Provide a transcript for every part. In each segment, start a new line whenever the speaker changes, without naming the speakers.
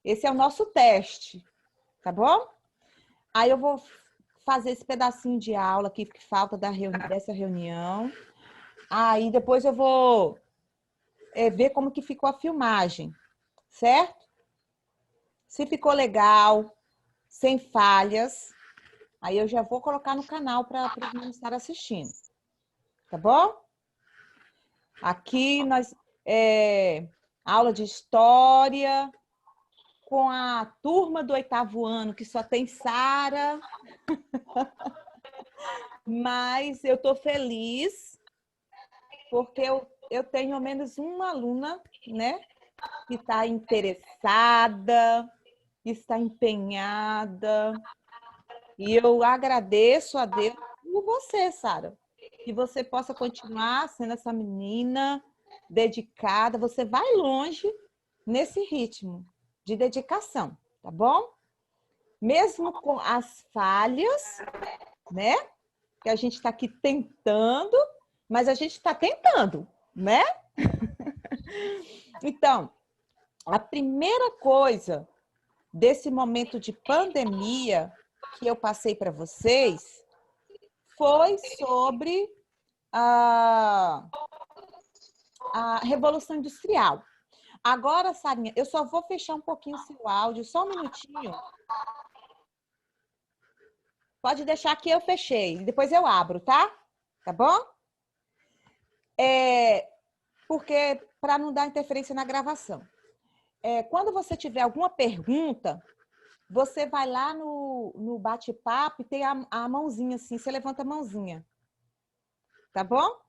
Esse é o nosso teste, tá bom? Aí eu vou fazer esse pedacinho de aula aqui que falta dessa reunião. Aí depois eu vou ver como que ficou a filmagem, certo? Se ficou legal, sem falhas, aí eu já vou colocar no canal para os meninos estarem assistindo, tá bom? Aqui nós aula de história com a turma do 8º ano, que só tem Sara. Mas eu estou feliz porque eu tenho ao menos uma aluna, né, que está interessada, está empenhada. E eu agradeço a Deus por você, Sara, que você possa continuar sendo essa menina dedicada. Você vai longe nesse ritmo de dedicação, tá bom? Mesmo com as falhas, né? Que a gente está aqui tentando, mas a gente está tentando, né? Então, a primeira coisa desse momento de pandemia que eu passei para vocês foi sobre a Revolução Industrial. Agora, Sarinha, eu só vou fechar um pouquinho o seu áudio, só um minutinho. Pode deixar que eu fechei, depois eu abro, tá? Tá bom? Porque para não dar interferência na gravação. Quando você tiver alguma pergunta, você vai lá no bate-papo e tem a mãozinha assim, você levanta a mãozinha. Tá bom?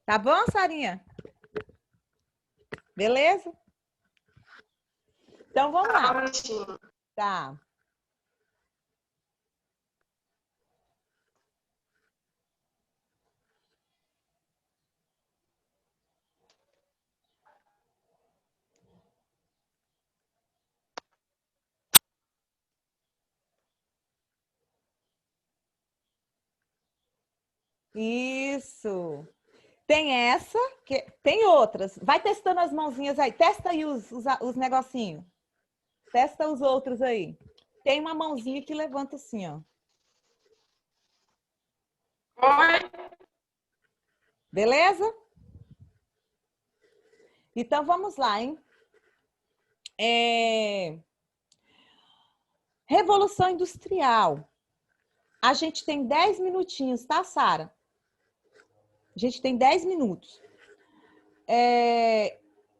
Tá bom, Sarinha? Beleza? Então vamos lá. Tá. Isso. Tem essa, tem outras. Vai testando as mãozinhas aí. Testa aí os negocinhos. Testa os outros aí. Tem uma mãozinha que levanta assim, ó.
Oi.
Beleza? Então vamos lá, hein? Revolução Industrial. A gente tem 10 minutinhos, tá, Sara? A gente tem 10 minutos.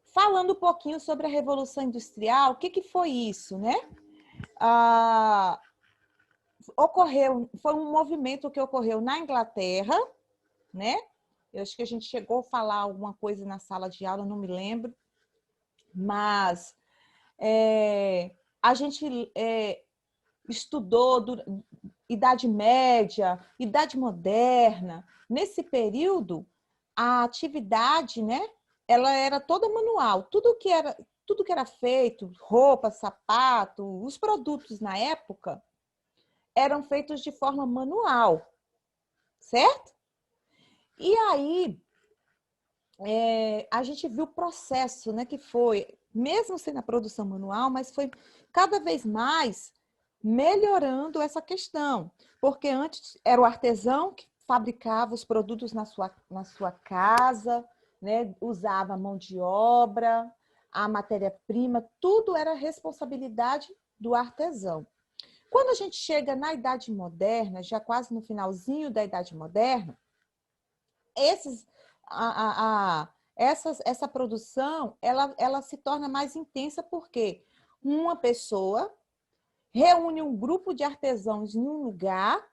Falando um pouquinho sobre a Revolução Industrial, o que foi isso, né? Foi um movimento que ocorreu na Inglaterra, né? Eu acho que a gente chegou a falar alguma coisa na sala de aula, não me lembro, mas a gente estudou Idade Média, Idade Moderna. Nesse período, a atividade, né? Ela era toda manual. Tudo que era feito, roupa, sapato, os produtos na época eram feitos de forma manual, certo? E aí a gente viu o processo, né? Que foi, mesmo sendo a produção manual, mas foi cada vez mais melhorando essa questão, porque antes era o artesão que fabricava os produtos na sua casa, né? Usava a mão de obra, a matéria-prima, tudo era responsabilidade do artesão. Quando a gente chega na Idade Moderna, já quase no finalzinho da Idade Moderna, essa produção ela se torna mais intensa porque uma pessoa reúne um grupo de artesãos em um lugar,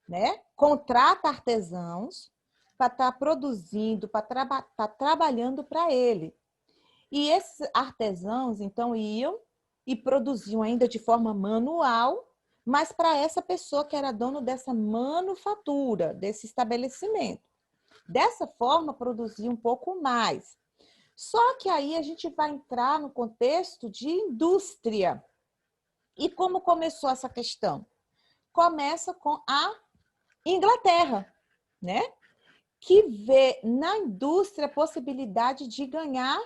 né? Contrata artesãos para estar produzindo, para estar trabalhando para ele. E esses artesãos, então, iam e produziam ainda de forma manual, mas para essa pessoa que era dono dessa manufatura, desse estabelecimento. Dessa forma, produzia um pouco mais. Só que aí a gente vai entrar no contexto de indústria. E como começou essa questão? começa com a Inglaterra, né? Que vê na indústria a possibilidade de ganhar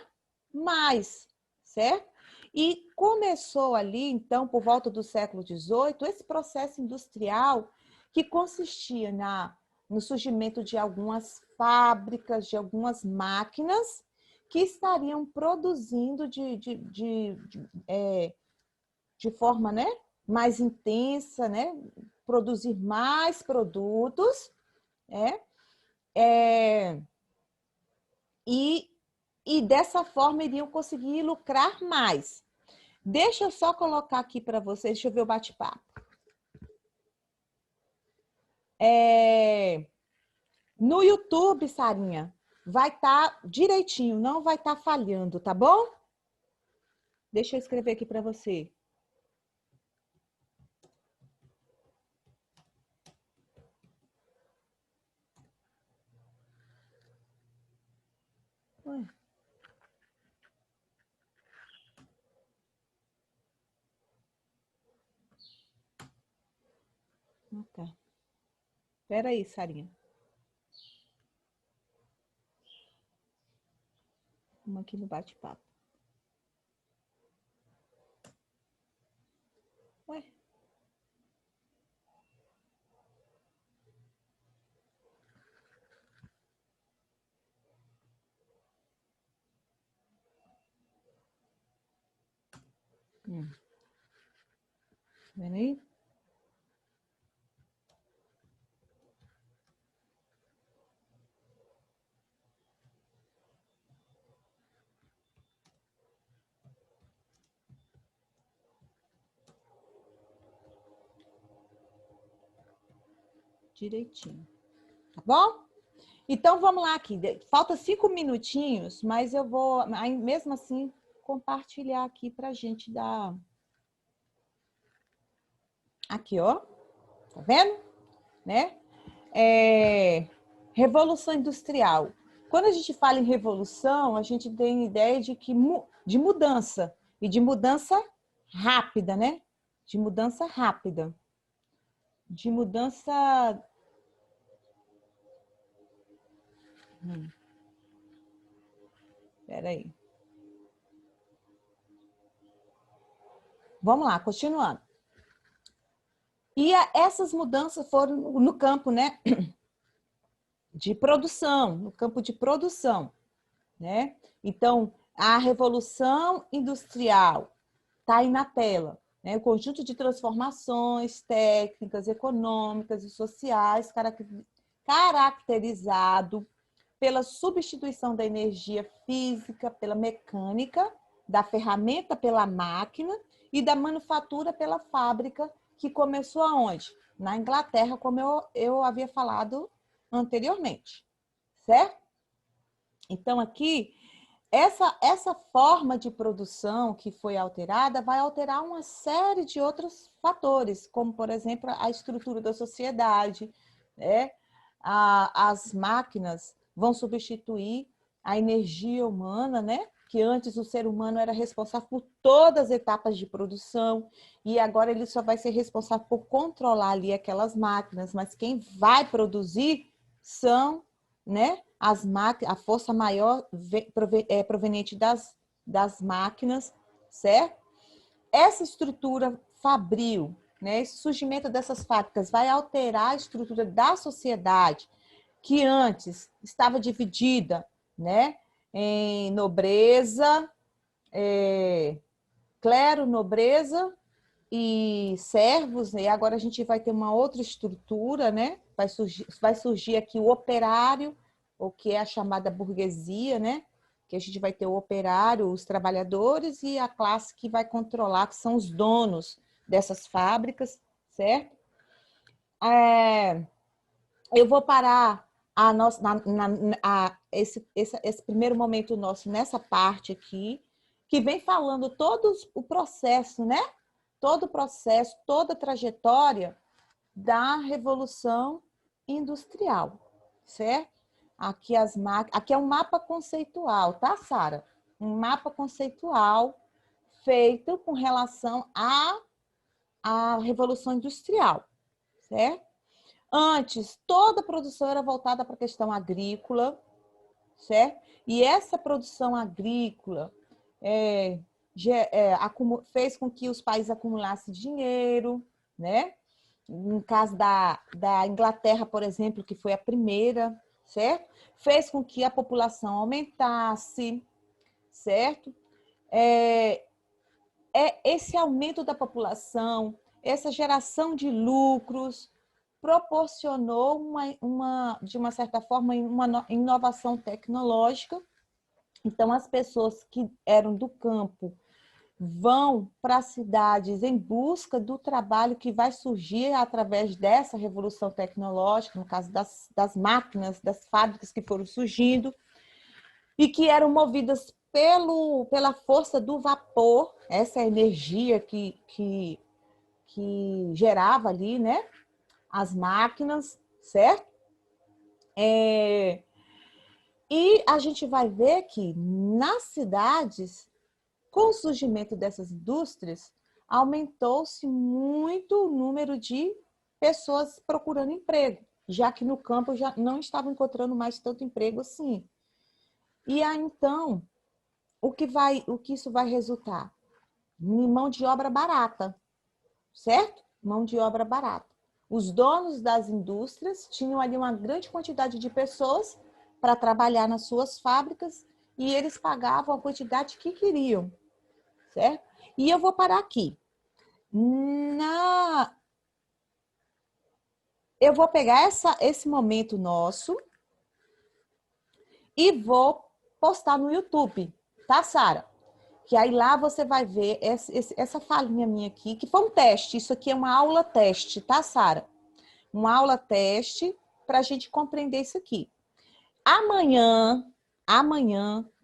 mais, certo? E começou ali, então, por volta do século XVIII, esse processo industrial que consistia no surgimento de algumas fábricas, de algumas máquinas que estariam produzindo de forma, né, mais intensa, né, produzir mais produtos, né, e dessa forma iriam conseguir lucrar mais. Deixa eu só colocar aqui para vocês, deixa eu ver o bate-papo. No YouTube, Sarinha, vai estar direitinho, não vai estar falhando, tá bom? Deixa eu escrever aqui para você. Ué. Ah, tá. Espera aí, Sarinha. Vamos aqui no bate-papo. Ué. Vendo aí? Direitinho. Tá bom? Então, vamos lá aqui. Falta 5 minutinhos, mas eu vou, mesmo assim, compartilhar aqui para a gente dar... Aqui, ó. Tá vendo? Né? Revolução industrial. Quando a gente fala em revolução, a gente tem ideia de mudança. E de mudança rápida, né? De mudança rápida. De mudança... Espera aí. Vamos lá, continuando. E essas mudanças foram no campo, né, de produção, no campo de produção, né? Então, a Revolução Industrial está aí na tela, né? O conjunto de transformações técnicas, econômicas e sociais caracterizado pela substituição da energia física pela mecânica, da ferramenta pela máquina e da manufatura pela fábrica, que começou aonde? Na Inglaterra, como eu havia falado anteriormente, certo? Então, aqui, essa forma de produção que foi alterada vai alterar uma série de outros fatores, como, por exemplo, a estrutura da sociedade, né? As máquinas vão substituir a energia humana, né? Que antes o ser humano era responsável por todas as etapas de produção e agora ele só vai ser responsável por controlar ali aquelas máquinas, mas quem vai produzir são, né, as máquinas, a força maior proveniente das máquinas, certo? Essa estrutura fabril, né, esse surgimento dessas fábricas vai alterar a estrutura da sociedade, que antes estava dividida, né, em nobreza, clero, nobreza e servos, né? E agora a gente vai ter uma outra estrutura, né? Vai surgir aqui o operário, o que é a chamada burguesia, né? Que a gente vai ter o operário, os trabalhadores e a classe que vai controlar, que são os donos dessas fábricas, certo? Eu vou parar esse primeiro momento nosso nessa parte aqui, que vem falando todo o processo, né? Todo o processo, toda a trajetória da Revolução Industrial, certo? Aqui é um mapa conceitual, tá, Sara? Um mapa conceitual feito com relação à Revolução Industrial, certo? Antes, toda a produção era voltada para a questão agrícola, certo? E essa produção agrícola fez com que os países acumulassem dinheiro, né? No caso da Inglaterra, por exemplo, que foi a primeira, certo? Fez com que a população aumentasse, certo? Esse aumento da população, essa geração de lucros, proporcionou de uma certa forma, uma inovação tecnológica. Então, as pessoas que eram do campo vão para as cidades em busca do trabalho que vai surgir através dessa revolução tecnológica, no caso das máquinas, das fábricas que foram surgindo, e que eram movidas pela força do vapor, essa energia que gerava ali, né? As máquinas, certo? E a gente vai ver que nas cidades, com o surgimento dessas indústrias, aumentou-se muito o número de pessoas procurando emprego, já que no campo já não estavam encontrando mais tanto emprego assim. E aí, então, o que isso vai resultar? Em mão de obra barata, certo? Mão de obra barata. Os donos das indústrias tinham ali uma grande quantidade de pessoas para trabalhar nas suas fábricas e eles pagavam a quantidade que queriam, certo? E eu vou parar aqui. Eu vou pegar esse momento nosso e vou postar no YouTube, tá, Sara? Que aí lá você vai ver essa falinha minha aqui, que foi um teste. Isso aqui é uma aula teste, tá, Sara? Uma aula teste para a gente compreender isso aqui. Amanhã,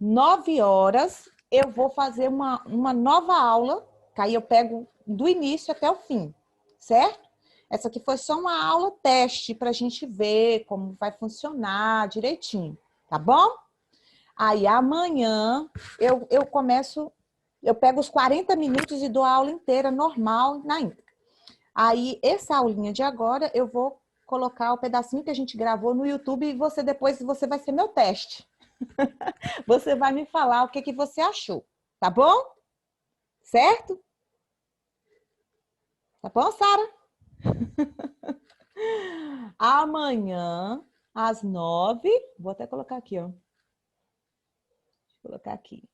9 horas, eu vou fazer uma nova aula, que aí eu pego do início até o fim, certo? Essa aqui foi só uma aula teste para a gente ver como vai funcionar direitinho, tá bom? Aí amanhã eu começo, eu pego os 40 minutos e dou a aula inteira normal na íntegra. Aí essa aulinha de agora eu vou colocar o pedacinho que a gente gravou no YouTube e você vai ser meu teste. Você vai me falar o que você achou, tá bom? Certo? Tá bom, Sara? Amanhã, às 9, vou até colocar aqui, ó. Deixa eu colocar aqui.